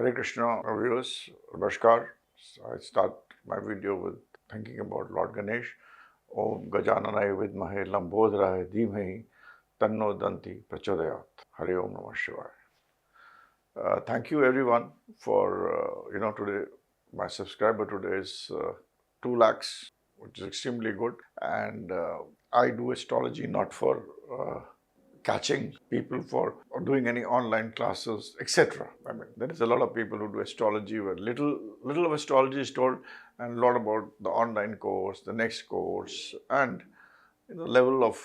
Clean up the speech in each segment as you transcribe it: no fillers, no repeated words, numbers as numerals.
Hare Krishna, viewers. Namaskar. I start my video with thinking about Lord Ganesh. Om Gajananaya Vidmahe Lambodharaye Dhimahi Tanno Danti Prachodayat. Hare Om Namah Shivaya. Thank you everyone for, today, my subscriber today is 2 lakhs, which is extremely good. And I do astrology not for catching people for or doing any online classes, etc. I mean, there is a lot of people who do astrology where little of astrology is told and a lot about the online course, the next course, and level of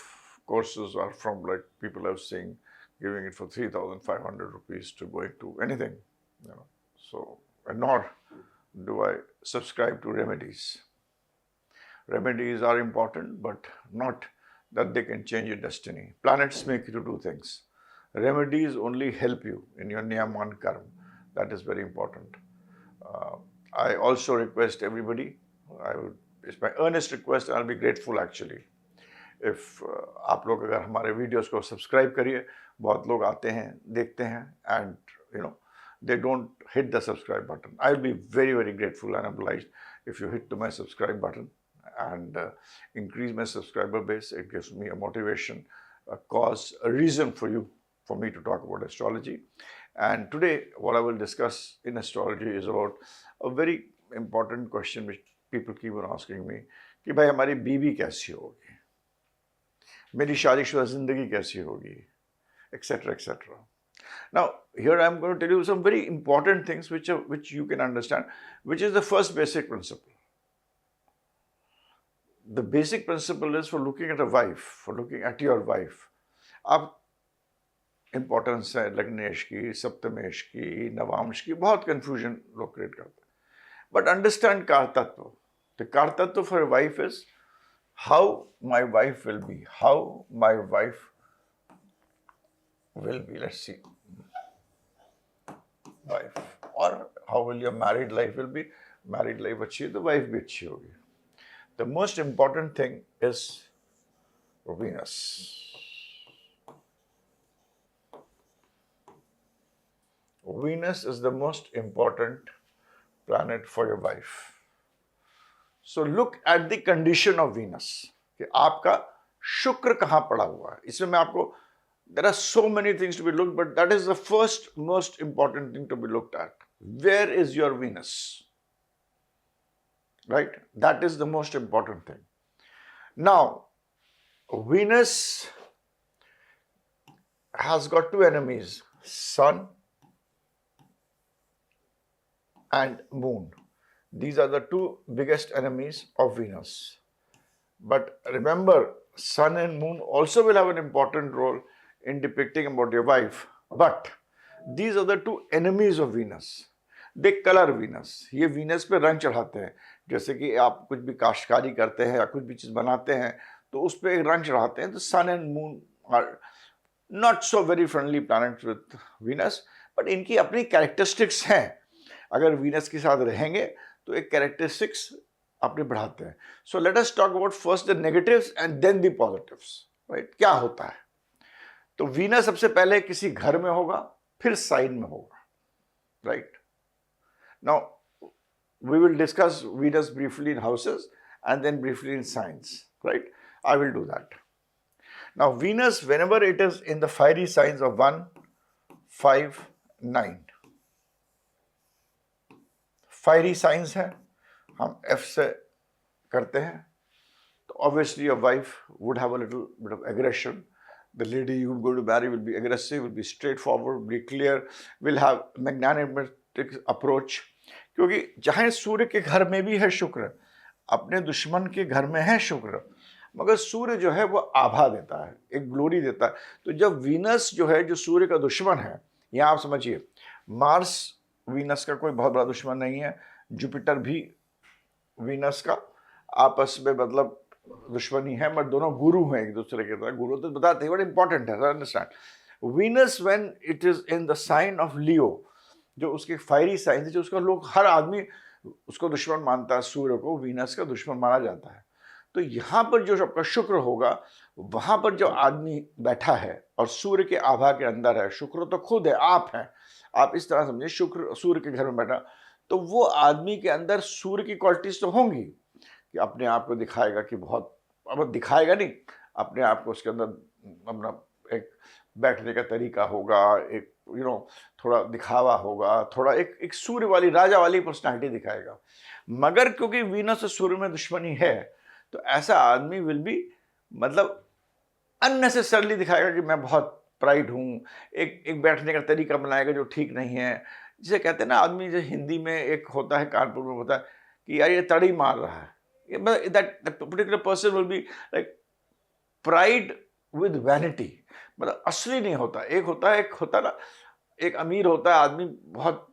courses are from like people have seen giving it for 3,500 rupees to going to anything, So, and nor do I subscribe to remedies. Remedies are important, but not that they can change your destiny. Planets make you to do things. Remedies only help you in your niyaman karma. That is very important. I also request everybody, it's my earnest request, and I'll be grateful actually, if आप लोग अगर हमारे videos को subscribe करिए. बहुत लोग आते हैं, देखते हैं, and they don't hit the subscribe button. I'll be very, very grateful and obliged if you hit my subscribe button and increase my subscriber base. It gives me a motivation, a cause, a reason for me to talk about astrology. And today, what I will discuss in astrology is about a very important question which people keep on asking me, कि भाई हमारी बीवी कैसी होगी, मेरी शादीशुदा जिंदगी कैसी होगी, etc., etc. Now, here I am going to tell you some very important things which you can understand, which is the first basic principle. The basic principle is for looking at a wife, for looking at your wife. अब importance है लग्नेश की, सप्तमेश की, नवांश की, बहुत confusion लोग create करते हैं. But understand कारतत्व. The कारतत्व for a wife is how my wife will be. How my wife will be. Let's see. Wife. Or how will your married life will be. Married life अच्छी है तो wife भी अच्छी होगी. The most important thing is Venus. Venus is the most important planet for your wife. So look at the condition of Venus. कि आपका शुक्र कहाँ पड़ा हुआ है. इसमें मैं आपको, there are so many things to be looked, but that is the first most important thing to be looked at. Where is your Venus? Right? That is the most important thing. Now, Venus has got 2 enemies, Sun and Moon. These are the 2 biggest enemies of Venus. But remember, Sun and Moon also will have an important role in depicting about your wife. But these are the 2 enemies of Venus. They color Venus. ये Venus पे रंग चढ़ाते हैं. जैसे कि आप कुछ भी काश्तकारी करते हैं या कुछ भी चीज़ बनाते हैं तो उस पर एक रंग चढ़ाते हैं. तो sun and moon are not so very friendly planets with Venus, but इनकी अपनी कैरेक्टरिस्टिक्स हैं. अगर वीनस के साथ रहेंगे तो एक कैरेक्टरिस्टिक्स अपने बढ़ाते हैं. So let us talk about first the negatives and then the positives. Right? क्या होता है? तो वीनस सबसे पहले किसी घर में होगा, फिर साइन में होगा. Right? Now we will discuss Venus briefly in houses and then briefly in signs, right? I will do that. Now, Venus, whenever it is in the fiery signs of 1, 5, 9. Fiery signs है, हम F से करते हैं. So obviously, your wife would have a little bit of aggression. The lady you are going to marry will be aggressive, will be straightforward, will be clear, will have magnanimous approach. क्योंकि चाहे सूर्य के घर में भी है शुक्र, अपने दुश्मन के घर में है शुक्र, मगर सूर्य जो है वो आभा देता है, एक ग्लोरी देता है. तो जब वीनस जो है, जो सूर्य का दुश्मन है, यहाँ आप समझिए, मार्स वीनस का कोई बहुत बड़ा दुश्मन नहीं है, जुपिटर भी वीनस का आपस में मतलब दुश्मनी है, मगर दोनों गुरु हैं एक दूसरे के तरह. गुरु तो बताते हैं, बड़ा इंपॉर्टेंट है, understand. Venus when it is in the sign of Leo, जो उसके फायरी साइन है, जो उसका लोग हर आदमी उसको दुश्मन मानता है, सूर्य को वीनस का दुश्मन माना जाता है. तो यहाँ पर जो आपका शुक्र होगा वहाँ पर जो आदमी बैठा है और सूर्य के आभा के अंदर है, शुक्र तो खुद है, आप हैं, आप इस तरह समझिए शुक्र सूर्य के घर में बैठा, तो वो आदमी के अंदर सूर्य की क्वालिटीज तो होंगी कि अपने आप को दिखाएगा कि बहुत, अब दिखाएगा नहीं, अपने आप को उसके अंदर अपना एक बैठने का तरीका होगा, एक थोड़ा दिखावा होगा, थोड़ा एक सूर्य वाली राजा वाली पर्सनालिटी दिखाएगा। मगर क्योंकि वीनस और सूर्य में दुश्मनी है, तो ऐसा आदमी विल बी, मतलब अननेसेसरली दिखाएगा कि मैं बहुत प्राइड हूँ, एक बैठने का तरीका बनाएगा जो ठीक नहीं है। जिसे कहते हैं ना, आदमी जो हिंदी में एक होता है, कानपुर में होता है कि यार ये तड़ी मार रहा है, that particular person will be like pride with vanity, मतलब असली नहीं होता। एक होता ना, एक अमीर होता है आदमी, बहुत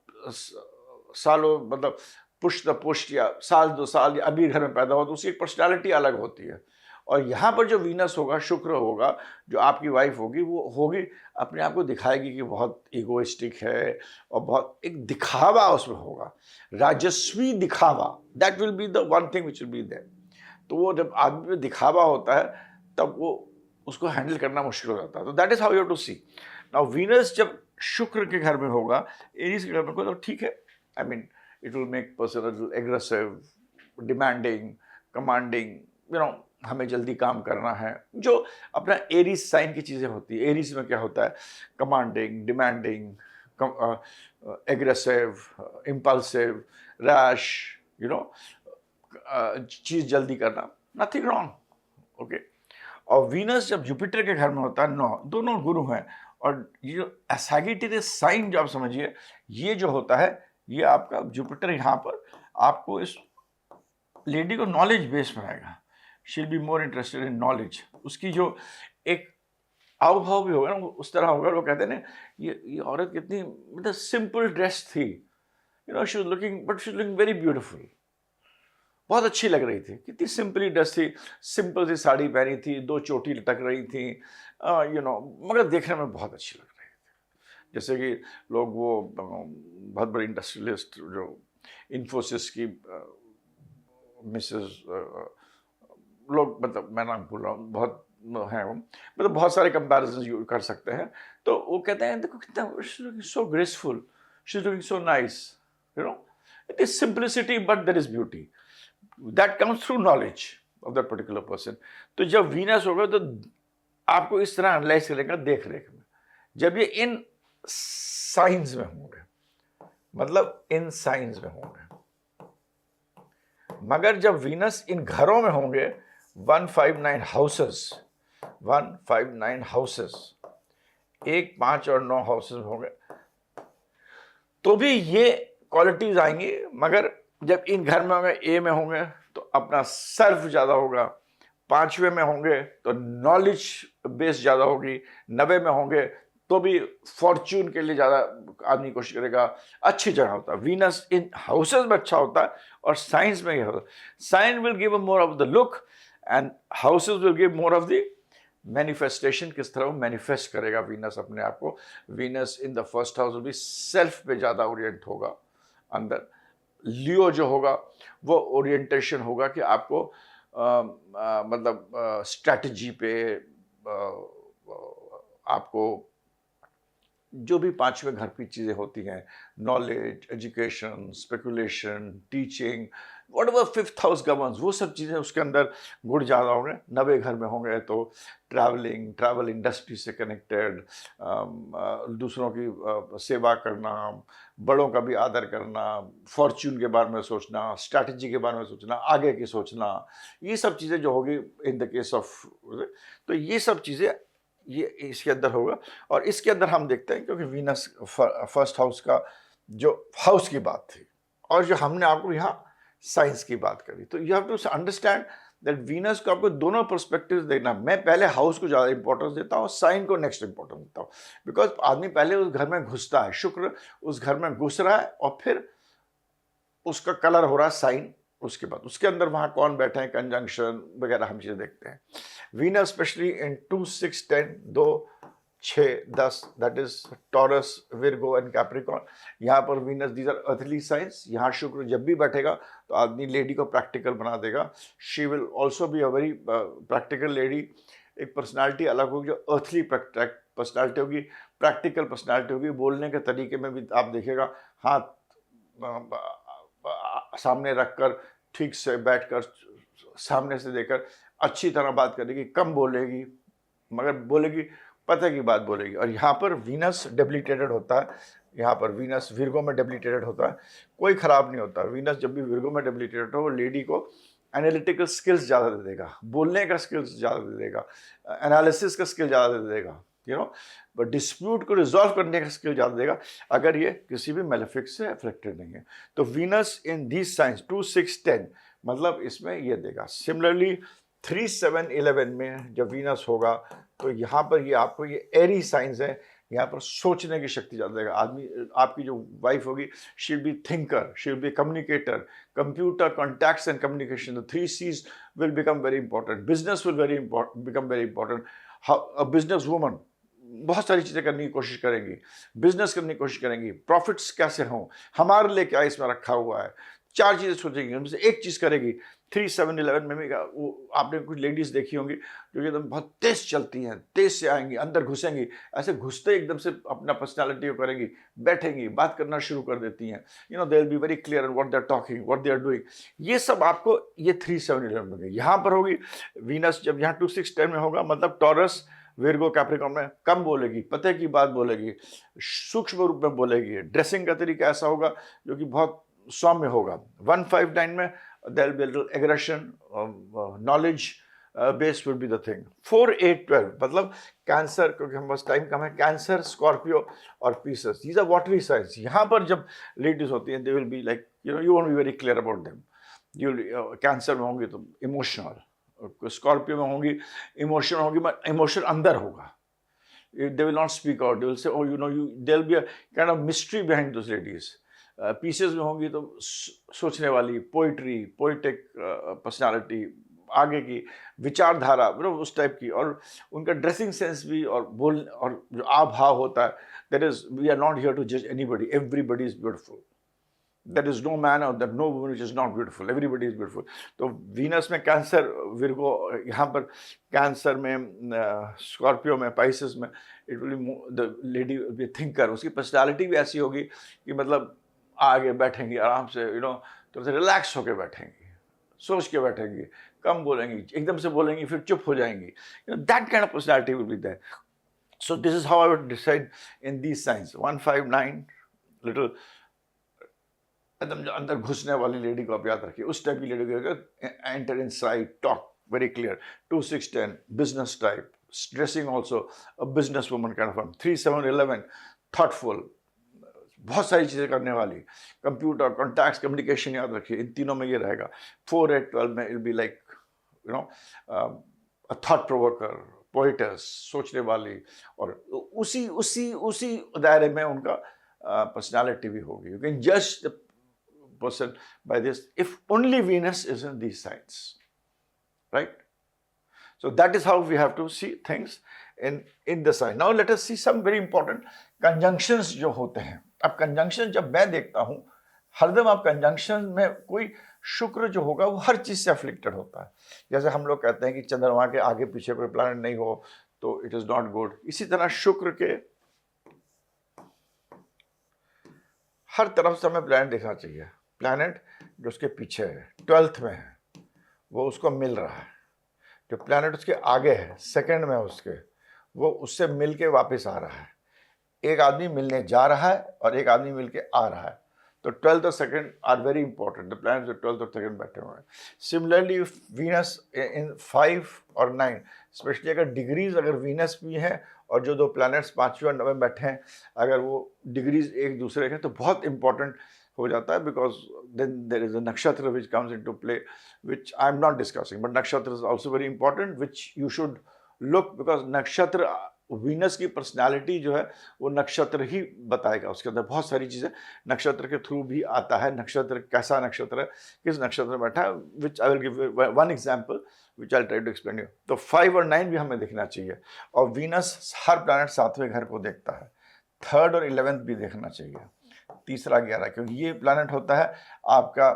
सालों, मतलब पुश्त पुश्त या साल 2 साल या अमीर घर में पैदा हो, तो उसकी एक पर्सनालिटी अलग होती है। और यहाँ पर जो वीनस होगा, शुक्र होगा, जो आपकी वाइफ होगी, वो होगी अपने आप को दिखाएगी कि बहुत इगोइस्टिक है और बहुत एक दिखावा उसमें होगा, राजस्वी दिखावा, that will be the one thing which will be there. तो वो जब आदमी में दिखावा होता है तब वो उसको हैंडल करना मुश्किल हो जाता है। तो that is how you have to see. Now Venus जब शुक्र के घर में होगा, एरीज के घर में होगा, तो ठीक है, I mean it will make person aggressive, demanding, commanding, हमें जल्दी काम करना है, जो अपना एरीज साइन की चीज़ें होती है। एरीज में क्या होता है, commanding, demanding, aggressive, impulsive, rash, चीज़ जल्दी करना, नथिंग रॉन्ग, ओके। और वीनस जब जुपिटर के घर में होता है, 9 दोनों गुरु हैं, और ये जो सैजिटेरियस साइन जो आप समझिए, ये जो होता है, ये आपका जुपिटर यहाँ पर आपको इस लेडी को नॉलेज बेस बनाएगा। She will be more interested in knowledge. उसकी जो एक हाव भाव भी होगा ना, उस तरह होगा। वो कहते हैं ना, ये औरत कितनी मतलब सिंपल ड्रेस थी, she was looking, but she was looking very beautiful, बहुत अच्छी लग रही थी, कितनी सिंपली ड्रेस थी, सिंपल सी साड़ी पहनी थी, 2 चोटी लटक रही थी, मगर देखने में बहुत अच्छी लग रही थी। जैसे कि लोग वो बहुत बड़े इंडस्ट्रियलिस्ट जो इन्फोसिस की मिसेस लोग, मतलब मैं नाम भूल रहा हूँ, बहुत हैं वो, मतलब बहुत सारे कंपैरिजन कर सकते हैं। तो वो कहते हैं देखो कितना so graceful, she is looking so nice, it is simplicity but there is beauty that comes through knowledge of that particular person. तो जब वीनस होगा तो आपको इस तरह एनालाइज करेगा देख रेख में, जब ये इन साइंस में होंगे, मतलब इन साइंस में होंगे। मगर जब वीनस इन घरों में होंगे, 159 हाउसेस, 159 हाउसेस, 1, 5 और 9 हाउसेस में होंगे, तो भी ये क्वालिटीज आएंगी। मगर जब इन घर में होंगे, ए में होंगे, तो अपना सर्फ ज्यादा होगा, 5वें में होंगे तो नॉलेज बेस ज्यादा होगी, 90 में होंगे तो भी फॉर्च्यून के लिए ज्यादा आदमी कोशिश करेगा, अच्छी जगह होता है। वीनस इन हाउसेस में अच्छा होता है, और साइंस में यह होता है, sign will give more of the look and houses will give more of the manifestation. किस तरह वो मैनिफेस्ट करेगा वीनस अपने आप को। Venus in the first house will be self पे ज्यादा ओरिएंट होगा अंदर। लियो जो होगा वो ओरिएंटेशन होगा कि आपको मतलब स्ट्रैटेजी पे, आपको जो भी 5वें घर की चीज़ें होती हैं, knowledge, education, speculation, teaching, what ever 5th house governs, वो सब चीज़ें उसके अंदर गुण ज़्यादा होंगे। 90 घर में होंगे तो ट्रैवल इंडस्ट्री से कनेक्टेड, दूसरों की सेवा करना, बड़ों का भी आदर करना, फॉर्च्यून के बारे में सोचना, स्ट्रैटेजी के बारे में सोचना, आगे की सोचना, ये सब चीज़ें जो होगी इन द केस ऑफ, तो ये सब चीज़ें ये इसके अंदर होगा। और इसके अंदर हम देखते हैं, क्योंकि वीनस फर्स्ट हाउस का जो हाउस की बात थी, और जो हमने आपको यहाँ साइंस की बात करी, तो you have to understand that Venus को आपको दोनों पर्सपेक्टिव देखना। मैं पहले हाउस को ज़्यादा इंपॉर्टेंस देता हूँ, साइन को नेक्स्ट इंपॉर्टेंस देता हूँ, बिकॉज आदमी पहले उस घर में घुसता है, शुक्र उस घर में घुस रहा है, और फिर उसका कलर हो रहा है साइन। उसके बाद उसके अंदर वहाँ कौन बैठे हैं, कंजंक्शन वगैरह हम चीज़ें देखते हैं। Venus specially in 2, 6, 10, 2, 6, 10, that is Taurus, Virgo and Capricorn. यहाँ पर Venus, these are earthly signs. यहाँ शुक्र जब भी बैठेगा तो आदमी लेडी को प्रैक्टिकल बना देगा। She will also be a very practical lady, एक पर्सनालिटी अलग होगी जो अर्थली पर्सनालिटी होगी, प्रैक्टिकल पर्सनालिटी होगी। बोलने के तरीके में भी आप देखिएगा, हाथ सामने रखकर, ठीक से बैठकर, सामने से देखकर अच्छी तरह बात करेगी, कम बोलेगी, मगर बोलेगी पते की बात बोलेगी। और यहाँ पर वीनस डेबिलिटेटेड होता है, यहाँ पर वीनस विर्गो में डेबिलिटेटेड होता है, कोई खराब नहीं होता। वीनस जब भी विर्गो में डेबिलिटेटेड हो, वो लेडी को एनालिटिकल स्किल्स ज़्यादा दे देगा, बोलने का स्किल्स ज़्यादा दे देगा, एनालिसिस का स्किल ज़्यादा दे देगा, बट डिस्प्यूट को रिजॉल्व करने का स्किल ज़्यादा देगा, अगर ये किसी भी मेलेफिक से अफेक्टेड नहीं है। तो वीनस इन दीज साइंस 2, 6, 10 मतलब इसमें ये देगा। सिमिलरली 3, 7, 11 में जब वीनस होगा तो यहाँ पर ये आपको ये एरी साइंस है, यहाँ पर सोचने की शक्ति ज़्यादा देगा। आदमी, आपकी जो वाइफ होगी, she will be thinker, she will be communicator, computer, contacts and communication, the 3 C's will become very important. Business will become very important. A business woman बहुत सारी चीज़ें करने की कोशिश करेंगी, बिजनेस करने की कोशिश करेंगी, प्रॉफिट्स कैसे हों, हमारे लिए क्या इसमें रखा हुआ है, 4 चीज़ें सोचेंगी, उनमें से एक चीज़ करेगी। 3, 7, 11 में भी वो आपने कुछ लेडीज़ देखी होंगी जो एकदम बहुत तेज़ चलती हैं, तेज़ से आएंगी, अंदर घुसेंगी, ऐसे घुसते एकदम से अपना पर्सनालिटी को करेंगी, बैठेंगी, बात करना शुरू कर देती हैं। They will be very clear what they are talking, what they are doing. ये सब आपको ये 3, 7, 11 में होगी। यहाँ पर होगी वीनस जब यहाँ 2, 6, 10 में होगा, मतलब टॉरस, विर्गो, कैप्रिकॉर्न में कम बोलेगी, पते की बात बोलेगी, सूक्ष्म रूप में बोलेगी, ड्रेसिंग का तरीका ऐसा होगा जो कि बहुत सौम्य होगा। 1, 5, 9 में there will be little aggression, knowledge based will be the thing. 4, 8, 12 मतलब कैंसर, क्योंकि हम बस टाइम कम है, कैंसर, स्कॉर्पियो और Pisces, these are watery signs. यहाँ पर जब लेडीज होती हैं, they will be like you won't be very clear about them. Cancer में होंगी तो इमोशनल, स्कॉर्पियो में होंगी इमोशन होगी, इमोशन अंदर होगा, they will not speak out, they will say, oh there will be a kind of mystery behind those ladies. Pieces में होंगी तो सोचने वाली, पोइट्री, पोइटिक पर्सनालिटी, आगे की विचारधारा, उस टाइप की, और उनका ड्रेसिंग सेंस भी, और बोल, और जो आव भाव होता है, that is, we are not here to जज anybody, everybody is beautiful, There is no man or there no woman which is not beautiful. Everybody is beautiful. तो वीनस में कैंसर, विर्गो, यहाँ पर कैंसर में, स्कॉर्पियो में, Pisces में, it will be the lady will be thinker. उसकी personality भी ऐसी होगी कि मतलब आगे बैठेंगी आराम से, थोड़ा सा रिलैक्स होकर बैठेंगी, सोच के बैठेंगी, कम बोलेंगी, एकदम से बोलेंगी फिर चुप हो जाएंगी। That kind of personality will be there. So this is how I would decide in these signs. 1, 5, 9 little एकदम अंदर घुसने वाली लेडी को आप याद रखिए, उस टाइप की लेडी को enter inside, talk very clear. 2, 6, 10 business type, dressing also a business woman kind of. 3, 7, 11 thoughtful, बहुत सारी चीज़ें करने वाली, कंप्यूटर, कॉन्टैक्ट्स, कम्युनिकेशन याद रखिए, इन तीनों में ये रहेगा। 4, 8, 12 में it be like a thought provoker, poets, सोचने वाली, और उसी उसी उसी दायरे में उनका पर्सनालिटी भी होगी। यू कैन जज the person by this if only Venus is in these signs, right? So that is how we have to see things in the sign. Now let us see some very important conjunctions जो होते हैं। अब conjunction जब मैं देखता हूँ, हरदम आप conjunction में कोई शुक्र जो होगा वो हर चीज से अफ्लिक्टेड होता है। जैसे हम लोग कहते हैं कि चंद्रमा के आगे पीछे कोई प्लैनेट नहीं हो तो इट इज नॉट गुड, इसी तरह शुक्र के हर तरफ से हमें प्लैनेट देखना चाहिए। प्लैनेट जो उसके पीछे है, 12th में है, वो उसको मिल रहा है। जो प्लैनेट उसके आगे है, सेकंड में है उसके, वो उससे मिल के वापस आ रहा है। एक आदमी मिलने जा रहा है और एक आदमी मिल के आ रहा है। तो 12th और second are very important, the planets जो 12th और सेकंड बैठे हुए हैं। सिमिलरली वीनस इन 5 और 9, स्पेशली अगर डिग्रीज, अगर वीनस भी है और जो 2 प्लैनेट्स 5वें और 9वें बैठे हैं, अगर वो डिग्रीज एक दूसरे के, तो बहुत इंपॉर्टेंट हो जाता है, because then there is a nakshatra which comes into play, which I am not discussing, but nakshatra is also very important, which you should look, because nakshatra, Venus की पर्सनालिटी जो है वो नक्षत्र ही बताएगा। उसके अंदर बहुत सारी चीज़ें नक्षत्र के थ्रू भी आता है, नक्षत्र कैसा नक्षत्र है, किस नक्षत्र में बैठा है, which I will give one example which I try to explain you. तो 5 और 9 भी हमें देखना चाहिए, और वीनस हर प्लैनेट 7वें घर को देखता है, 3rd और 11th भी देखना चाहिए, 3रा 11, क्योंकि ये प्लैनेट होता है आपका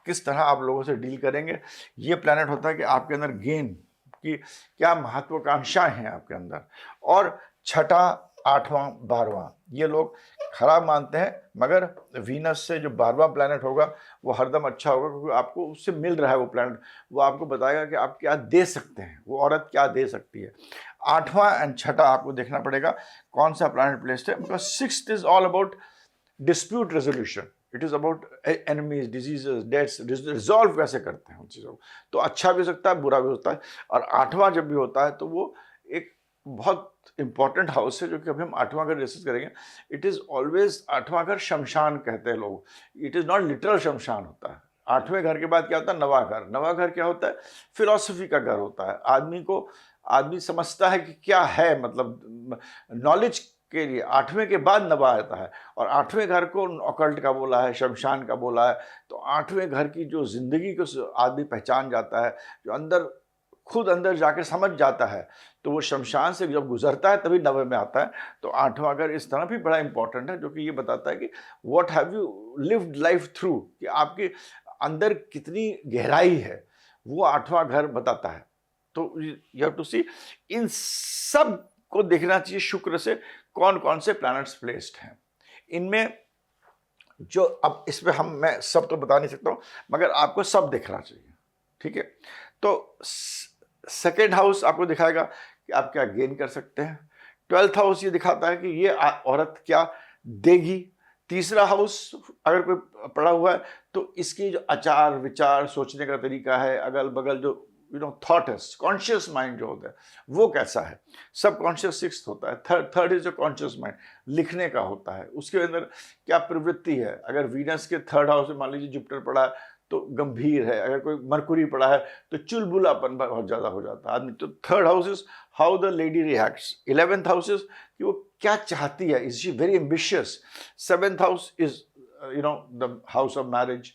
किस तरह आप लोगों से डील करेंगे। ये प्लैनेट होता है कि आपके अंदर गेन आपकी क्या महत्वाकांक्षाएं हैं आपके अंदर। और छठा, आठवां, 12वां, ये लोग खराब मानते हैं, मगर वीनस से जो 12वां प्लैनेट होगा वो हरदम अच्छा होगा, क्योंकि आपको उससे मिल रहा है वो प्लैनेट, वो आपको बताएगा कि आप क्या दे सकते हैं, वो औरत क्या दे सकती है। 8वां एंड छठा आपको देखना पड़ेगा कौन सा प्लैनेट प्लेस्ड है, because 6th is all about dispute resolution, it is about enemies, diseases, deaths, resolve कैसे करते हैं उन चीज़ों को। तो अच्छा भी हो सकता है, बुरा भी होता है। और 8वां जब भी होता है तो वो एक बहुत इंपॉर्टेंट हाउस है, जो कि अभी हम 8वां घर डिस्कस करेंगे। इट इज ऑलवेज, 8वां घर शमशान कहते हैं लोग, इट इज नॉट लिटरल शमशान होता है। 8वें घर के बाद क्या होता है, नवा घर। नवा घर क्या होता है, फिलॉसफी का घर होता है। आदमी समझता है कि क्या है, मतलब नॉलेज के लिए 8वें के बाद नवा आता है। और 8वें घर को ऑकल्ट का बोला है, शमशान का बोला है। तो 8वें घर की जो जिंदगी को आदमी पहचान जाता है, जो अंदर खुद अंदर जाके समझ जाता है, तो वो शमशान से जब गुजरता है तभी नवे में आता है। तो 8वां घर इस तरह भी बड़ा इंपॉर्टेंट है, जो कि ये बताता है कि what have you lived life through, कि आपके अंदर कितनी गहराई है, वो 8वां घर बताता है। तो यू हैव टू सी, इन सब को देखना चाहिए शुक्र से कौन कौन से प्लैनेट्स प्लेस्ड हैं इनमें। जो अब इस पे मैं सब तो बता नहीं सकता हूं, मगर आपको सब देखना चाहिए, ठीक है। तो सेकेंड हाउस आपको दिखाएगा कि आप क्या गेन कर सकते हैं। 12th हाउस ये दिखाता है कि ये औरत क्या देगी। तीसरा हाउस अगर कोई पड़ा हुआ है तो इसकी जो आचार विचार, सोचने का तरीका है, अगल बगल जो थॉट है, कॉन्शियस माइंड जो होता है वो कैसा है। सब कॉन्शियस 6th होता है। थर्ड इज जो कॉन्शियस माइंड, लिखने का होता है, उसके अंदर क्या प्रवृत्ति है। अगर वीनस के 3rd हाउस में मान लीजिए जुपिटर पड़ा है तो गंभीर है, अगर कोई मरकुरी पड़ा है तो चुलबुलापन बहुत ज्यादा हो जाता है आदमी। तो 3rd house is how the lady reacts. 11th house is कि वो क्या चाहती है, is she very ambitious. 7th house is the house of marriage,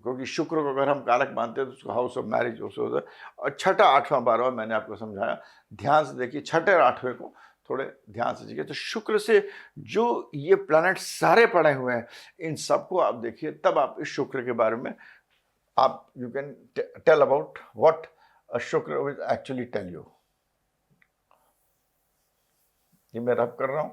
क्योंकि शुक्र को अगर हम कारक मानते हैं तो उसको हाउस ऑफ मैरिज उसको होता है। और छठा, 8वां, 12वां मैंने आपको समझाया, ध्यान से देखिए। छठे और 8वें को थोड़े ध्यान से देखिए। तो शुक्र से जो ये प्लैनेट सारे पड़े हुए हैं, इन सबको आप देखिए, तब आप इस शुक्र के बारे में आप you can tell about what Shukra will actually tell you. ये मैं रब कर रहा हूं।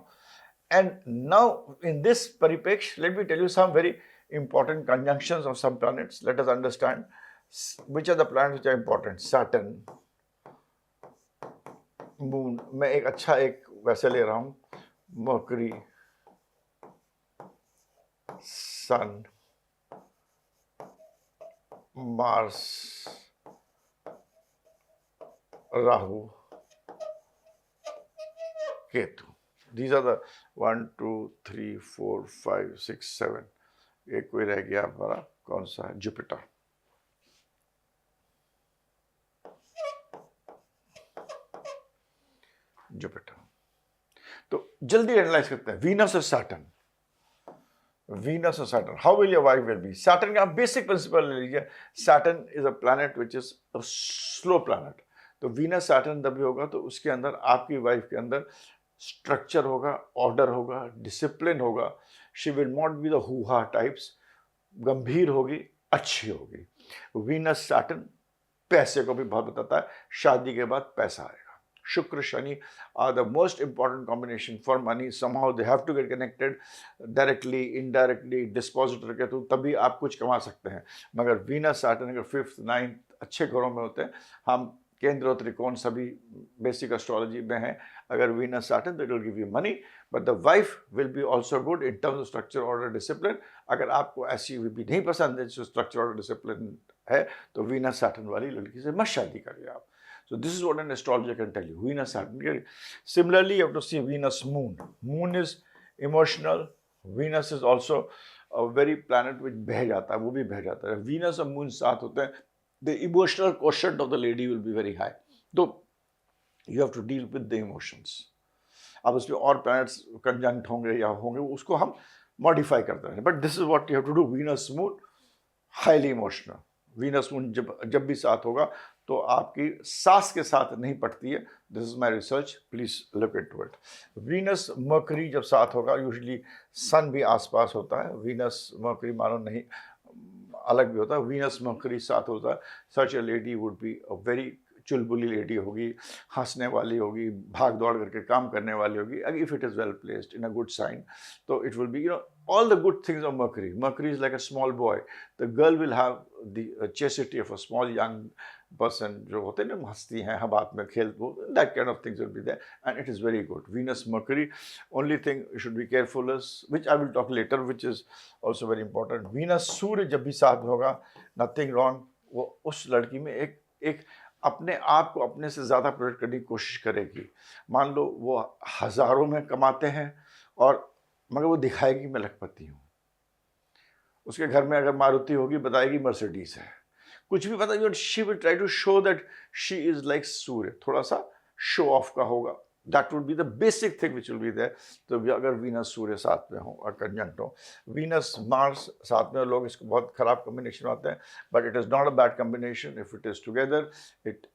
एंड नाउ इन दिस परिप्रेक्ष्य, let me tell you some very important conjunctions of some planets. Let us understand which are the planets which are important. Saturn, Moon, मैं एक वैसे ले रहा हूं, Mercury, Sun, Mars, Rahu, Ketu. These are the 1, 2, 3, 4, 5, 6, 7. एक कोई रह गया हमारा, कौन सा है, जुपिटर। तो जल्दी एनालाइज करते हैं। वीनस और सैटर्न, वीनस और Saturn, how will your wife will be. Saturn का बेसिक प्रिंसिपल ले लीजिए। Saturn is a planet which is a slow planet. तो वीनस सैटर्न तभी होगा तो उसके अंदर, आपकी वाइफ के अंदर स्ट्रक्चर होगा, ऑर्डर होगा, डिसिप्लिन होगा। She will not be the हुहा टाइप्स, गंभीर होगी, अच्छी होगी। वीनस सैटर्न पैसे को भी बहुत बताता है, शादी के बाद पैसा आएगा। Shukra Shani are the most important combination for money. Somehow they have to get connected, directly, indirectly, dispositor के थ्रू, तभी आप कुछ कमा सकते हैं। मगर वीनस सैटर्न अगर 5th 9th अच्छे घरों में होते हैं, हम केंद्र और त्रिकोण सभी बेसिक एस्ट्रोलॉजी में है, अगर Venus Saturn that will give you money, but the wife will be also good in terms of structure, order, discipline. अगर आपको ऐसी भी नहीं पसंद है जो स्ट्रक्चर और डिसिप्लिन है, तो वीनस सैटर्न वाली लड़की से मत शादी करिए आप। So this is what an astrologer can tell you. Venus, Saturn. Similarly, you have to see Venus, Moon. Moon is emotional. Venus is also a very planet which बह जाता है, वो भी बह जाता है। Venus और Moon साथ होते हैं, the emotional quotient of the lady will be very high. तो you have to deal with the emotions. अब उसमें और planets conjunct होंगे या होंगे, उसको हम modify करते हैं। But this is what you have to do. Venus, Moon, highly emotional. Venus moon जब भी साथ होगा तो आपकी सास के साथ नहीं पटती है। This is my research, please look into it. Venus mercury जब साथ होगा, यूजुअली सन भी आसपास होता है, वीनस मर्करी मानो नहीं अलग भी होता है, वीनस मर्करी साथ होता है, such a lady would be a very chulbuli lady होगी, हंसने वाली होगी, भाग दौड़ करके काम करने वाली होगी, if it is well placed in a good sign, तो it will be all the good things of Mercury. Mercury is like a small boy. The girl will have the chastity of a small young person, जो होते हैं ना, हंसती हैं, हम बात में खेल, that kind of things will be there, and it is very good. Venus, Mercury. Only thing you should be careful is, which I will talk later, which is also very important. Venus, सूर्य जब भी साथ में होगा, nothing wrong. वो उस लड़की में एक अपने आप को अपने से ज़्यादा प्रोटेक्ट करने की कोशिश करेगी. मान लो वो हज़ारों में कमाते हैं और मगर वो दिखाएगी मैं लखपति हूँ. उसके घर में अगर मारुति होगी, बताएगी मर्सिडीज है, कुछ भी बताएगी, और she will try to show that she is like Surya. थोड़ा सा शो ऑफ का होगा. That would be the basic thing which will be there. तो अगर वीनस सूर्य साथ में हो और कंजंक्ट हो, वीनस मार्स साथ में, लोग इसको बहुत खराब कॉम्बिनेशन होते हैं, but it is not a bad combination if it is together. It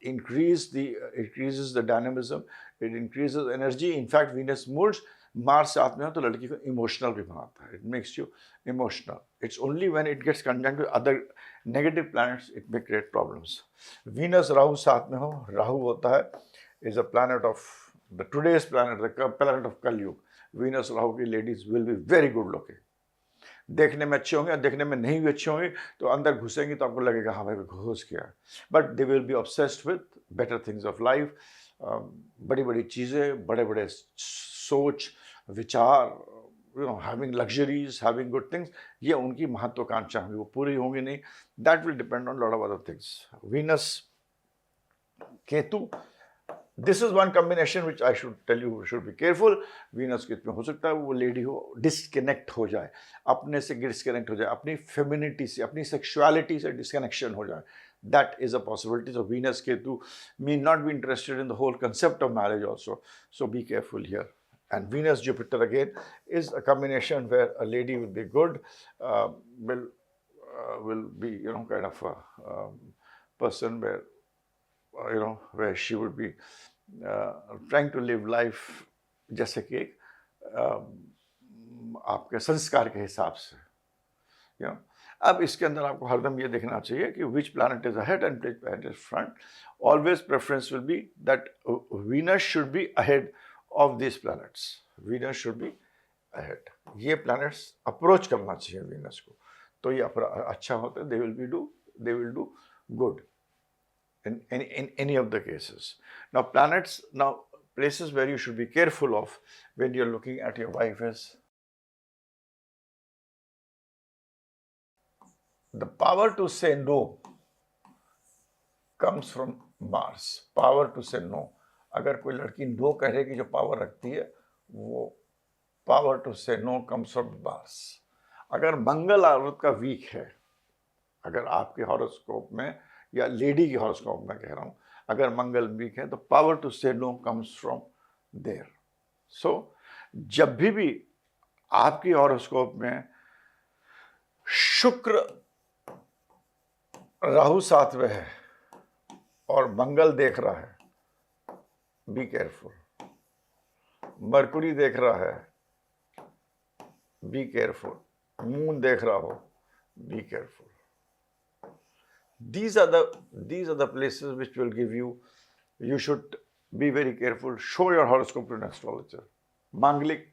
increases the dynamism, it increases energy. In fact, Venus moods Mars साथ में हो तो लड़की को इमोशनल भी बनाता है. It makes you emotional. It's only when it gets conjunct with other negative planets it may create problems. Venus Rahu साथ में हो, राहु होता है is a planet of the today's planet, the planet of Kalyug. Venus Rahu की ladies will be very good looking. देखने में अच्छे होंगे और देखने में नहीं भी अच्छे होंगे, तो अंदर घुसेंगे तो आपको लगेगा हाँ भाई घुस गया. But they will be obsessed with better things of life. बड़ी बड़ी चीज़ें, बड़े बड़े सोच विचार, having luxuries, having good things, ये उनकी महत्वाकांक्षा होंगी. वो पूरी होंगी नहीं. That will depend on lot of other things. Venus Ketu, this is one combination which I should tell you should be careful. Venus Ketu में हो सकता है वो लेडी हो डिस्कनेक्ट हो जाए, अपने से डिस्कनेक्ट हो जाए, अपनी फेमिनिटी से, अपनी सेक्सुअलिटी से डिस्कनेक्शन हो जाए. That is a possibility. So Venus Ketu may not be interested in the whole concept of marriage also. So be careful here. And Venus Jupiter again is a combination where a lady will be good, will be kind of a person where where she would be trying to live life जैसे कि आपके संस्कार के हिसाब से. अब इसके अंदर आपको हरदम ये देखना चाहिए कि which planet is ahead and which planet is front. Always preference will be that Venus should be ahead of this planets. Venus should be ahead. ये प्लैनेट्स अप्रोच करना चाहिए वीनस को, तो ये अच्छा होता है. They will do good in any of the cases. Now planets, now places where you should be careful of when you're looking at your wife is the power to say no comes from Mars. Power to say no. अगर कोई लड़की no कहे की जो power रखती है, वो power to से नो कम्स फ्रॉम मार्स. अगर मंगल औरत का वीक है, अगर आपके हॉरोस्कोप में या लेडी की हॉरोस्कोप में कह रहा हूँ, अगर मंगल वीक है तो पावर टू से नो कम्स फ्रॉम देयर. सो जब भी आपकी हॉरोस्कोप में शुक्र राहु साथ में है और मंगल देख रहा है, बी केयरफुल. मरकुरी देख रहा है, बी केयरफुल. मून देख रहा हो, be careful. These are the places which will give you should be very careful. Show your horoscope to an astrologer. मांगलिक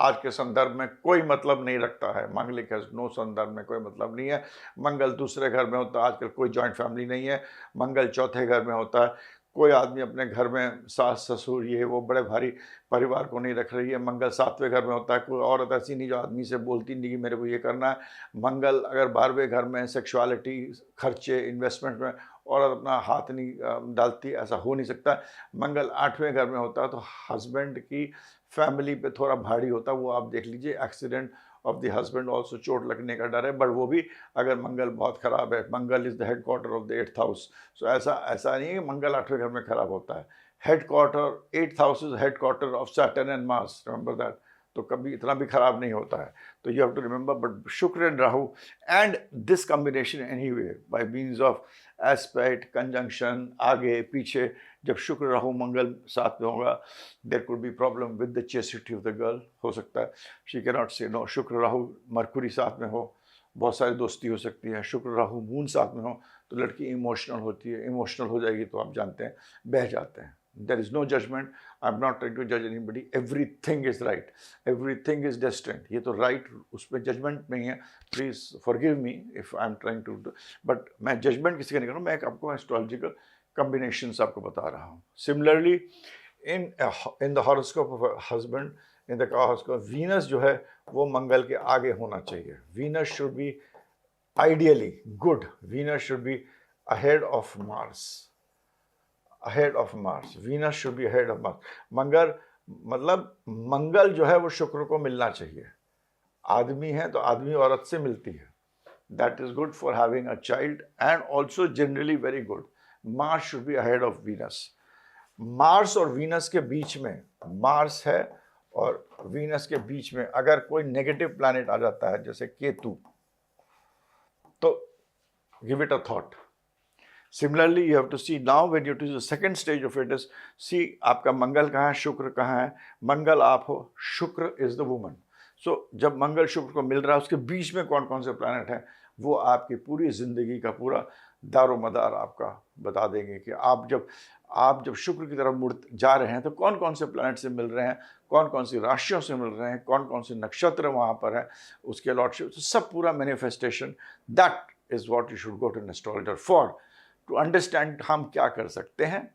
आज के संदर्भ में कोई मतलब नहीं रखता है. मांगलिक है नो संदर्भ में कोई मतलब नहीं है. मंगल दूसरे घर में होता है, आजकल कोई जॉइंट फैमिली नहीं है. मंगल चौथे घर में होता है. कोई आदमी अपने घर में सास ससुर ये वो बड़े भारी परिवार को नहीं रख रही है. मंगल सातवें घर में होता है. कोई औरत ऐसी नहीं जो आदमी से बोलती नहीं कि मेरे को ये करना है. मंगल अगर 12वें घर में सेक्सुअलिटी, खर्चे, इन्वेस्टमेंट में औरत अपना हाथ नहीं डालती, ऐसा हो नहीं सकता. मंगल 8वें घर में होता है तो हस्बैंड की फैमिली पे थोड़ा भारी होता है. वो आप देख लीजिए, accident of the husband also, चोट लगने का डर है. बट वो भी अगर मंगल बहुत ख़राब है. Mangal is the headquarter of the 8th house. So ऐसा नहीं है कि मंगल 8वें घर में ख़राब होता है. Headquarter 8th house is headquarter of Saturn and Mars, remember that. तो कभी इतना भी खराब नहीं होता है. तो you have to remember. But Shukra and Rahu and this combination anyway by means of aspect, conjunction, आगे पीछे, जब शुक्र राहु मंगल साथ में होगा, there could be problem with the chastity of the girl. हो सकता है she can not say no. शुक्र राहु मरकुरी साथ में हो, बहुत सारी दोस्ती हो सकती है। शुक्र राहु मून साथ में हो तो लड़की इमोशनल होती है, इमोशनल हो जाएगी तो आप जानते हैं बह जाते हैं। There is no judgement, I am not trying to जज anybody, everything is right, everything is destined. ये तो राइट, उसमें जजमेंट नहीं है। Please forgive me if I am trying to, but मैं जजमेंट किसी का नहीं कर रहा हूँ, मैं एक आपको एस्ट्रोलॉजिकल कॉम्बिनेशंस आपको बता रहा हूँ। Similarly in the horoscope of husband, in the horoscope Venus जो है वो मंगल के आगे होना चाहिए। Venus should be ideally good. Venus should be ahead of Mars. Ahead of Mars. Venus should be ahead of Mars. मंगल मतलब मंगल जो है वो शुक्र को मिलना चाहिए। आदमी है तो आदमी औरत से मिलती है। That is good for having a child and also generally very good. Mars should be ahead of Venus. Mars और वीनस के बीच में, मार्स है और वीनस के बीच में अगर कोई नेगेटिव प्लैनेट आ जाता है जैसे केतु, तो give it a thought. Similarly, you have to see now when you to the second stage of it is see आपका मंगल कहाँ है, शुक्र कहाँ है। मंगल आप हो, शुक्र is the woman. So जब मंगल शुक्र को मिल रहा है उसके बीच में कौन कौन से प्लैनेट हैं वो आपकी पूरी जिंदगी का पूरा दारोमदार आपका बता देंगे कि आप जब शुक्र की तरफ मुड़ जा रहे हैं तो कौन कौन से प्लैनेट से मिल रहे हैं, कौन कौन सी राशियों से मिल रहे हैं, कौन कौन से नक्षत्र वहाँ पर है, उसके लॉर्डशिप, तो सब पूरा manifestation. That is what you should go to an astrologer for to understand हम क्या कर सकते हैं,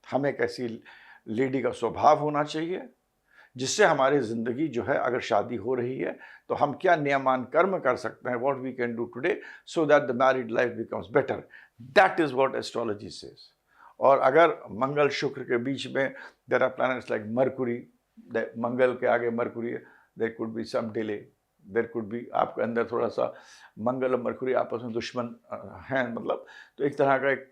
हमें कैसी लेडी का स्वभाव होना चाहिए जिससे हमारी ज़िंदगी जो है अगर शादी हो रही है तो हम क्या नियमान कर्म कर सकते हैं, what we can do today so that the married life becomes better. That is what astrology says. और अगर मंगल शुक्र के बीच में there are planets like Mercury, Mangal के आगे मरकुरी है, there could be some delay, there could be आपके अंदर थोड़ा सा, मंगल और मरकुरी आपस में दुश्मन हैं, मतलब तो एक तरह का एक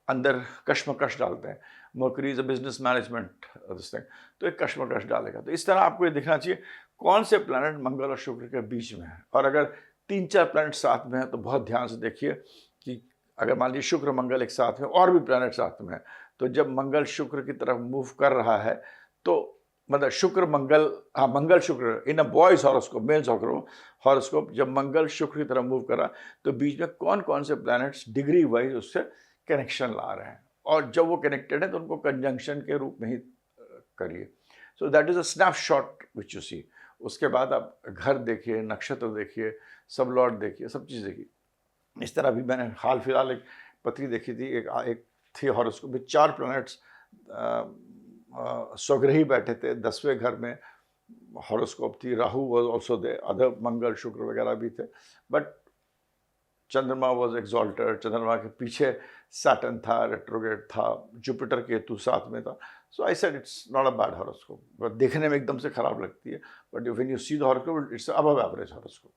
अंदर कश्मकश डालते हैं। Mercury is a business management this thing, तो एक कश्मकश डालेगा। तो इस तरह आपको ये दिखना चाहिए कौन से प्लैनेट मंगल और शुक्र के बीच में है। और अगर 3-4 प्लैनेट साथ में है तो बहुत ध्यान से देखिए कि अगर मान लीजिए शुक्र मंगल एक साथ में और भी प्लैनेट साथ में है, तो जब मंगल शुक्र की तरफ मूव कर रहा है तो मतलब शुक्र मंगल, हाँ मंगल शुक्र इन अ बॉयज हॉरोस्कोप, मेल्स हॉरोस्कोप, जब मंगल शुक्र की तरफ मूव कर रहा तो बीच में कौन कौन से प्लैनेट्स डिग्री वाइज उससे कनेक्शन ला रहे हैं, और जब वो कनेक्टेड है तो उनको कंजंक्शन के रूप में ही करिए। So that is a snapshot which you see. उसके बाद आप घर देखिए, नक्षत्र देखिए, सब लॉर्ड देखिए, सब चीज़ देखिए। इस तरह भी मैंने हाल फिलहाल एक पत्री देखी थी, एक थी हॉरोस्कोप में 4 प्लैनेट्स स्वग्रही बैठे थे 10वें घर में, हॉरोस्कोप थी, Rahu was also there, other Mangal Shukra वगैरह भी थे, बट चंद्रमा वाज एक्सॉल्टेड, चंद्रमा के पीछे सैटर्न था, रेट्रोग्रेड था, जुपिटर केतु साथ में था। So I said it's not a bad horoscope, but देखने में एकदम से खराब लगती है, but when you see the horoscope it's above average horoscope,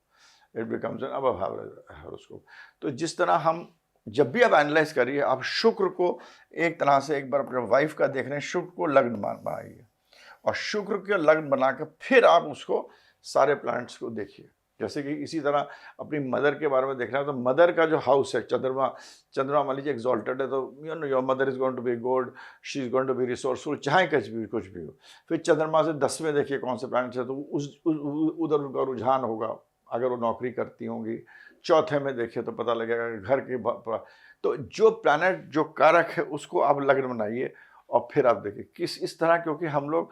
it becomes an above average horoscope. तो जिस तरह हम जब भी आप एनालाइज करिए, आप शुक्र को एक तरह से एक बार अपने वाइफ का देख रहे हैं, शुक्र को लग्न बनाइए और शुक्र के लग्न बना कर फिर आप उसको सारे प्लैनेट्स को देखिए। जैसे कि इसी तरह अपनी मदर के बारे में देखना है तो मदर का जो हाउस है, चंद्रमा मान लीजिए एक्सॉल्टेड है, तो you know your mother is going to be good, she is going to be resourceful, चाहे कुछ भी हो। फिर चंद्रमा से 10वें देखिए कौन से प्लैनेट्स है, तो उधर उनका रुझान होगा अगर वो नौकरी करती होंगी। चौथे में देखिए तो पता लगेगा कि घर के, तो जो प्लैनेट जो कारक है उसको आप लग्न बनाइए और फिर आप देखिए किस इस तरह, क्योंकि हम लोग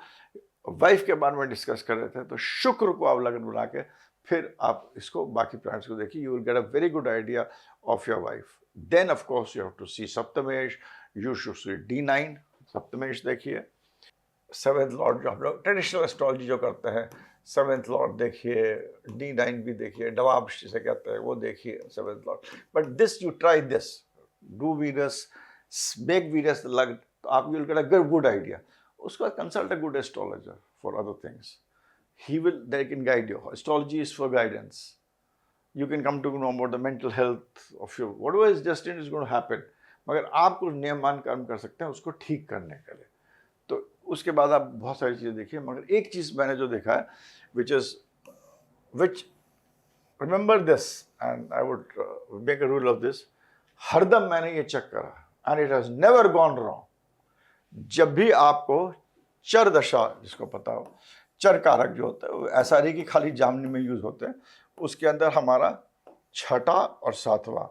वाइफ के बारे में डिस्कस कर रहे थे, तो शुक्र को आप लग्न बना के फिर आप इसको बाकी प्लैनेट्स को देखिए, you will get a very good idea of your wife. Then of course you have to see saptamesh, you should see D9, सप्तमेश देखिए। 7th लॉर्ड जो हम लोग ट्रेडिशनल एस्ट्रोलॉजी जो करते हैं, 7th लॉर्ड देखिए, D9 भी देखिए, डवाब जिसे कहते हैं वो देखिए 7th Lord. But this you try this, do Venus, make Venus लग, तो आप you will get a good idea. उसके बाद consult a good astrologer for other things, they can guide you. Astrology is for guidance. You can come to know about the mental health of your, whatever is destined is going to happen. मगर आप कुछ नियमान कर्म कर सकते हैं उसको ठीक करने के लिए। तो उसके बाद आप बहुत सारी चीज़ें देखिए, मगर एक चीज़ मैंने जो देखा है which remember this and I would make a rule of this, हरदम मैंने ये चेक करा and it has never gone wrong। जब भी आपको चर दशा, जिसको पता हो, चर कारक जो होता है वो ऐसा नहीं कि खाली जामनी में यूज होते हैं, उसके अंदर हमारा छठा और सातवां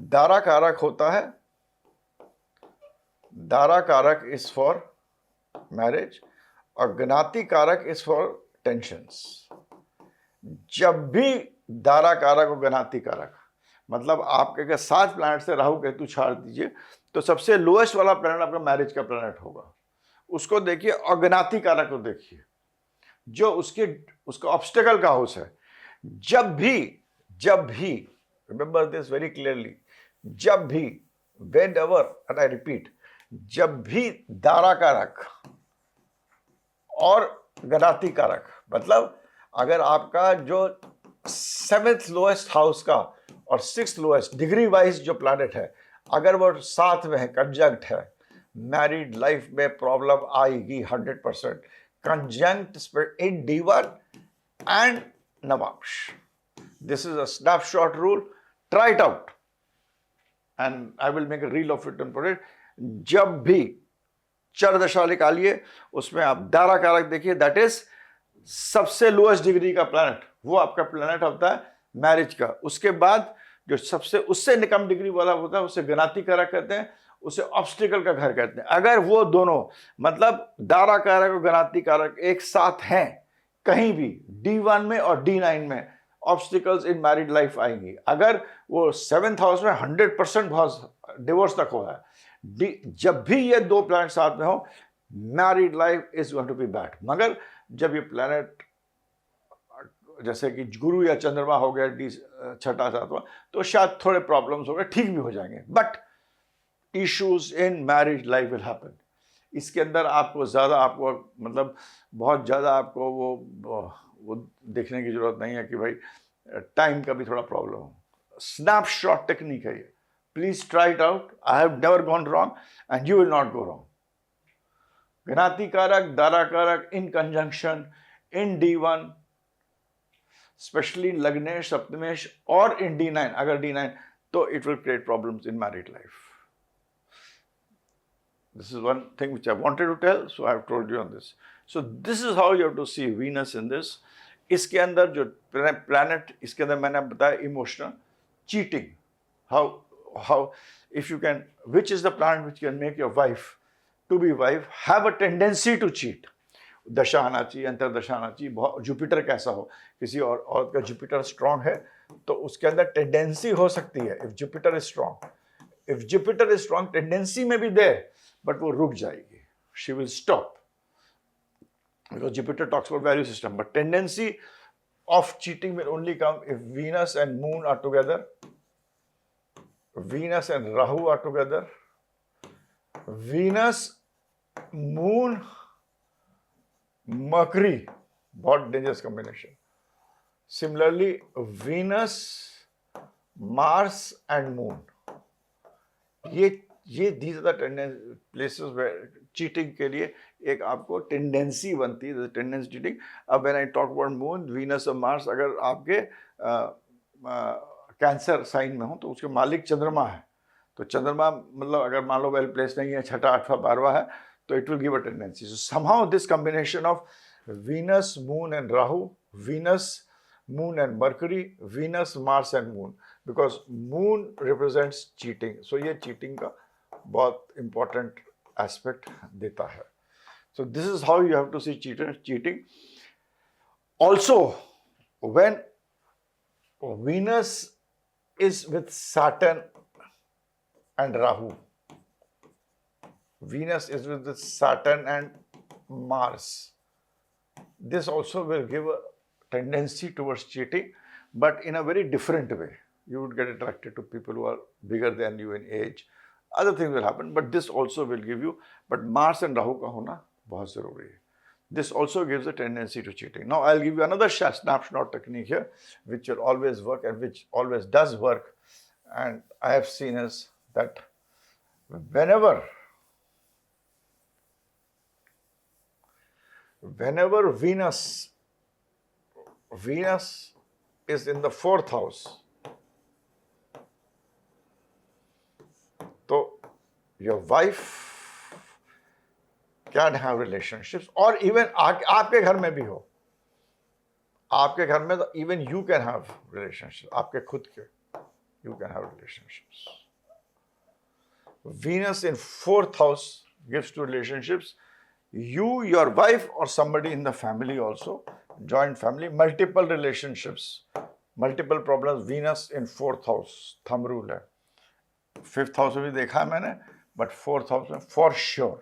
दारा कारक होता है। दारा कारक इज फॉर मैरिज और ज्ञाति कारक इज फॉर टेंशंस। जब भी दारा कारक और ज्ञाति कारक, मतलब आपके अगर 7 प्लैनेट से राहु केतु छाड़ दीजिए तो सबसे लोएस्ट वाला प्लैनेट आपका मैरिज का प्लैनेट होगा, उसको देखिए। और ज्ञाति कारक को देखिए, जो उसका ऑब्स्टेकल का हाउस है। जब भी रिमेंबर दिस वेरी क्लियरली, जब भी, when ever, and I repeat, जब भी दारा कारक और ज्ञाति कारक, मतलब अगर आपका जो 7th लोएस्ट हाउस का और 6th लोएस्ट डिग्री वाइज जो प्लैनेट है, अगर वो साथ में है, कंजंक्ट है, मैरिड लाइफ में प्रॉब्लम आएगी 100%। Conjunct in D1 and Navamsa. This is a snapshot rule. Try it out and I will make a reel of it and put it. जब भी चर दशा निकालिए, उसमें आप दारा कारक देखिए, दैट इज सबसे लोएस्ट डिग्री का प्लैनेट, वो आपका प्लैनेट होता है मैरिज का। उसके बाद जो सबसे उससे निकम डिग्री वाला होता है उसे ज्ञाति कारक कहते हैं, उसे ऑब्स्टिकल का घर कहते हैं। अगर वो दोनों, मतलब दारा कारक और ज्ञाति कारक एक साथ हैं कहीं भी D1 में और D9 में, ऑब्स्टिकल्स इन मैरिड लाइफ आएंगी। अगर वो 7th हाउस में 100% डिवोर्स तक हो है, जब भी ये दो प्लैनेट साथ में हो, married life is going to be bad. मगर जब ये प्लैनेट जैसे कि गुरु या चंद्रमा हो गया छठा सातवां, तो शायद थोड़े प्रॉब्लम्स हो गए, ठीक भी हो जाएंगे, but issues in marriage life will happen. इसके अंदर आपको मतलब बहुत ज़्यादा आपको वो देखने की जरूरत नहीं है कि भाई टाइम का भी थोड़ा प्रॉब्लम हो। स्नैपशॉट टेक्निक है ये, please try it out. I have never gone wrong and you will not go wrong. ज्ञाति कारक, दारा कारक इन कंजंक्शन इन D1, स्पेशली लग्नेश, सप्तमेश और इन D9, अगर D9, तो it will create problems in married life. This is one thing which I wanted to tell, so I have told you on this. So this is how you have to see Venus in this. इसके अंदर जो planet, इसके अंदर मैंने बताया emotional cheating, how if you can, which is the planet which can make your wife to be wife have a tendency to cheat. दशा आना चाहिए, अंतर दशा आना चाहिए। जुपिटर कैसा हो, किसी और का जुपिटर स्ट्रांग है तो उसके अंदर टेंडेंसी हो सकती है। If Jupiter is strong, tendency में भी देयर, बट वो रुक जाएगी, she will stop, because Jupiter talks about value system. But tendency of cheating will only come if Venus and moon are together, Venus and Rahu are together, Venus moon Mercury, बहुत dangerous combination. Similarly Venus Mars and moon, ये these are the places where cheating के लिए एक आपको tendency बनती है, tendency cheating. अब when I talk about moon, Venus और मार्स अगर आपके कैंसर साइन में हो तो उसके मालिक चंद्रमा है, तो चंद्रमा मतलब अगर मान लो वेल प्लेस नहीं है, छठा आठवां 12वां है, तो it will give a tendency. So somehow this combination of Venus moon and Rahu, Venus moon and Mercury, Venus Mars and moon, because moon represents cheating, so ये चीटिंग का बहुत इंपॉर्टेंट एस्पेक्ट देता है। So this is how you have to see cheating. Also when Venus is with Saturn and Rahu, Venus is with Saturn and Mars, this also will give a tendency towards cheating, but in a very different way. You would get attracted to people who are bigger than you in age, other things will happen, but this also will give you, but Mars and Rahu का होना बहुत जरूरी है। This also gives a tendency to cheating. Now I'll give you another snapshot technique here, which will always work and which always does work, and I have seen is that whenever Venus is in the 4th house, so your wife can have relationships, or even आपके घर में भी हो, आपके घर में तो even you can have relationship, आपके खुद के you can have relationships. Venus in fourth house gives to relationships. You, your wife, or somebody in the family also, joint family, multiple relationships, multiple problems. Venus in fourth house, thumb rule है. Fifth house में भी देखा है मैंने, but fourth house में for sure.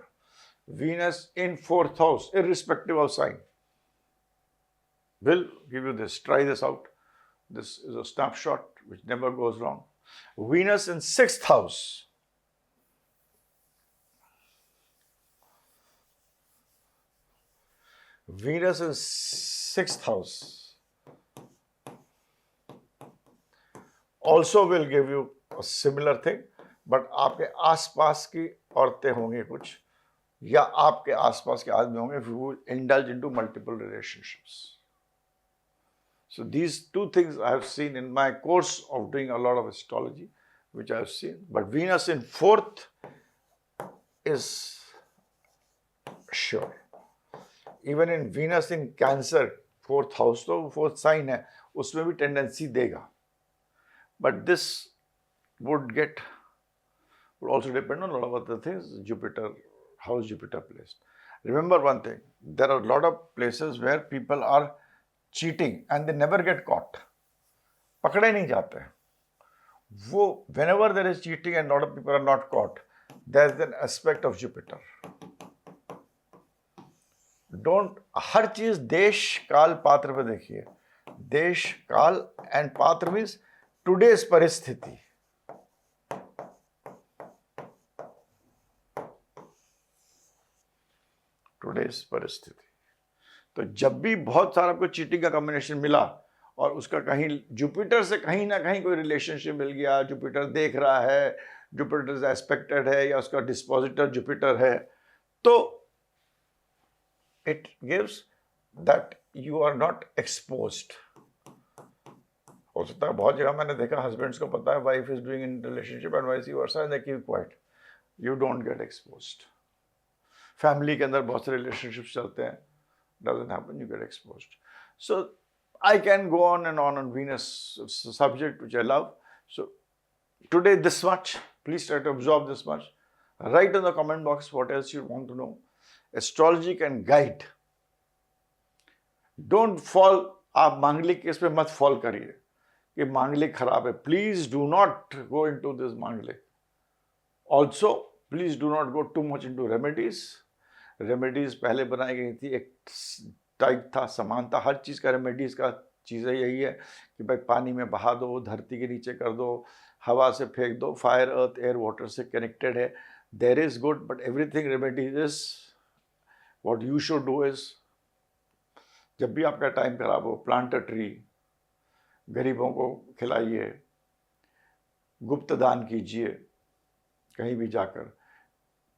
Venus in fourth house, irrespective of sign, will give you this. Try this out. This is a snapshot which never goes wrong. Venus in sixth house. Venus in sixth house also will give you a similar thing, but आपके आसपास की औरतें होंगी कुछ, या आपके आसपास के आदमी होंगे who will indulge into multiple relationships. So these two things I have seen in my course of doing a lot of astrology, which I have seen. But Venus in fourth is sure. Even in Venus in cancer fourth house, तो fourth sign है, उसमें भी tendency देगा. But this would get would also depend on a lot of other things. Jupiter, how is Jupiter placed? Remember one thing, there are a lot of places where people are cheating and they never get caught. पकड़े नहीं जाते. वो whenever there is cheating and a lot of people are not caught, there is an aspect of Jupiter. Don't, हर चीज देश काल पात्र पे देखिए. देश काल एंड पात्र मीन्स टुडेज परिस्थिति. टुडेज परिस्थिति. तो जब भी बहुत सारा आपको चीटिंग का कॉम्बिनेशन मिला और उसका कहीं जुपिटर से कहीं ना कहीं कोई रिलेशनशिप मिल गया, जुपिटर देख रहा है, जुपिटर एस्पेक्टेड है, या उसका डिस्पोजिटर जुपिटर है, तो it gives that you are not exposed. हो सकता है बहुत जगह मैंने देखा हस्बैंड्स को पता है wife is doing in relationship and vice versa and they keep quiet. You don't get exposed. Family के अंदर बहुत से रिलेशनशिप्स चलते हैं, doesn't happen, you get exposed. So I can go on and on Venus. It's a subject which I love. So today this much. Please try to absorb this much. Write in the comment box what else you want to know. Astrology can guide. Don't fall. आप मांगलिक case पे मत fall करिए कि मांगलिक खराब है. Please do not go into this manglik. Also please do not go too much into remedies. Remedies पहले बनाई गई थी, एक टाइप था, समान था. हर चीज़ का रेमेडीज का चीज़ यही है कि भाई पानी में बहा दो, धरती के नीचे कर दो, हवा से फेंक दो. फायर, अर्थ, एयर, वाटर से कनेक्टेड है. There is good, but everything remedies is. What you should do is, जब भी आपका टाइम खराब हो, प्लांट अ ट्री, गरीबों को खिलाइए, गुप्त दान कीजिए, कहीं भी जाकर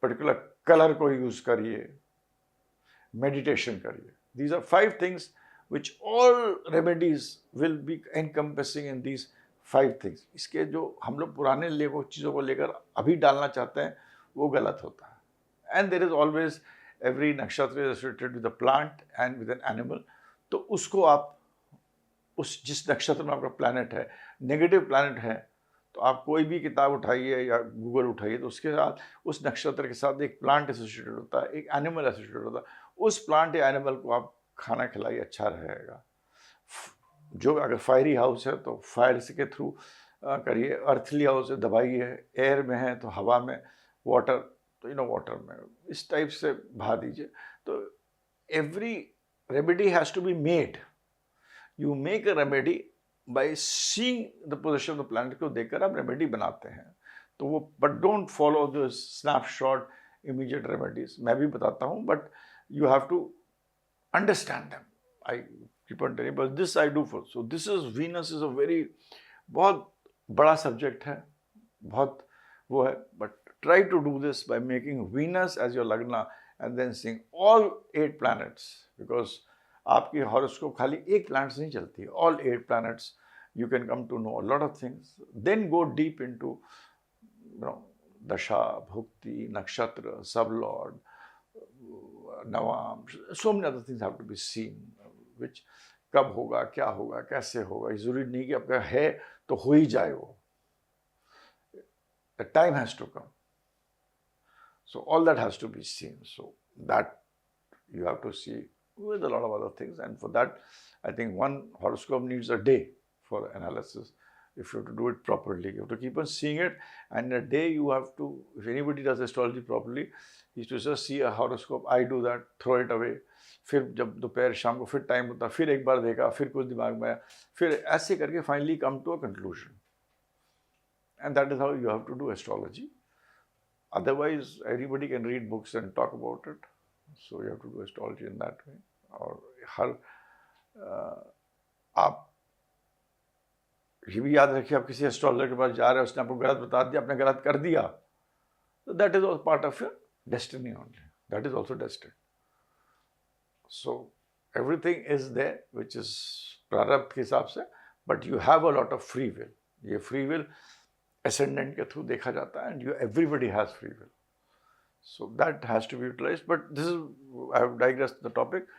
पर्टिकुलर कलर को यूज करिए, मेडिटेशन करिए. These are 5 things which all remedies will be encompassing in these 5 things. इसके जो हम लोग पुराने लेवो चीज़ों को लेकर अभी डालना चाहते हैं वो गलत होता है. And there is always every nakshatra is associated with a plant and with an animal. तो उसको आप उस जिस नक्षत्र में आपका प्लैनेट है, नेगेटिव प्लैनेट है, तो आप कोई भी किताब उठाइए या गूगल उठाइए तो उसके साथ उस नक्षत्र के साथ एक प्लांट एसोसिएटेड होता है, एक एनिमल एसोसिएटेड होता है. उस प्लांट या एनिमल को आप खाना खिलाइए, अच्छा रहेगा. जो अगर फायरी हाउस है तो फायर के थ्रू करिए, अर्थली हाउस है दबाइए, एयर में है तो हवा में, वाटर तो वाटर में, इस टाइप से बहा दीजिए. तो every remedy has to be made. You make a remedy by seeing the position of the planet को देखकर आप रेमेडी बनाते हैं. तो वो, but don't follow the snapshot immediate remedies. मैं भी बताता हूँ, but you have to understand them. I keep on telling, but this I do for. So this is Venus is a very, बहुत बड़ा सब्जेक्ट है, बहुत वो है. But try to do this by making Venus as your lagna and then seeing all 8 planets, because आपकी horoscope खाली एक planet से नहीं चलती है. All 8 planets you can come to know a lot of things. Then go deep into dasha, bhukti, nakshatra, sublord, navam. So many other things have to be seen, which कब होगा, क्या होगा, कैसे होगा, ये ज़रूरी नहीं कि आपका है तो हो ही जाए वो. The time has to come. So all that has to be seen. So that you have to see with a lot of other things. And for that, I think one horoscope needs a day for analysis. If you have to do it properly, you have to keep on seeing it. And a day you have to, if anybody does astrology properly, is to just see a horoscope. I do that, throw it away. फिर जब दोपहर शाम को फिर time होता, फिर एक बार देखा, फिर कुछ दिमाग में आया, फिर ऐसे करके finally come to a conclusion. And that is how you have to do astrology. Otherwise, everybody can read books and talk about it. So you have to do astrology in that way. और हर आप ये भी याद रखिए, आप किसी astrologer के पास जा रहे हो, उसने आपको गलत बता दिया, आपने गलत कर दिया, तो that is also part of your destiny only. That is also destiny. So everything is there which is प्रारब्ध के हिसाब से, but you have a lot of free will. ये फ्री विल ascendant के थ्रू देखा जाता है, and you everybody has free will. So that has to be utilized. But this is, I have digressed the topic.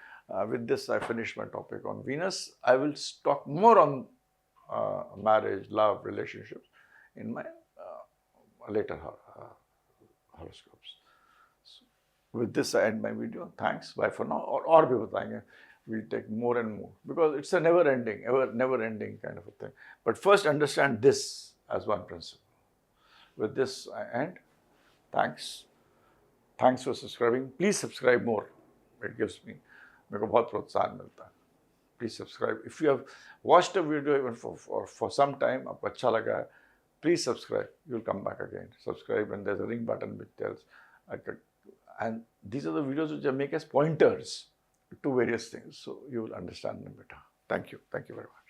With this, I finish my topic on Venus. I will talk more on marriage, love, relationships in my later horoscopes. So with this, I end my video. Thanks. Bye for now. और भी बताएंगे. We'll take more and more because it's a never-ending kind of a thing. But first, understand this as one principle. With this, I end. Thanks. Thanks for subscribing. Please subscribe more. It gives me, मेरे को बहुत प्रोत्साहन मिलता है. Please subscribe. If you have watched a video even for some time, आपको अच्छा लगा है, please subscribe. You'll come back again. Subscribe, and there's a ring button which tells. And these are the videos which make as pointers to various things, so you will understand them better. Thank you. Thank you very much.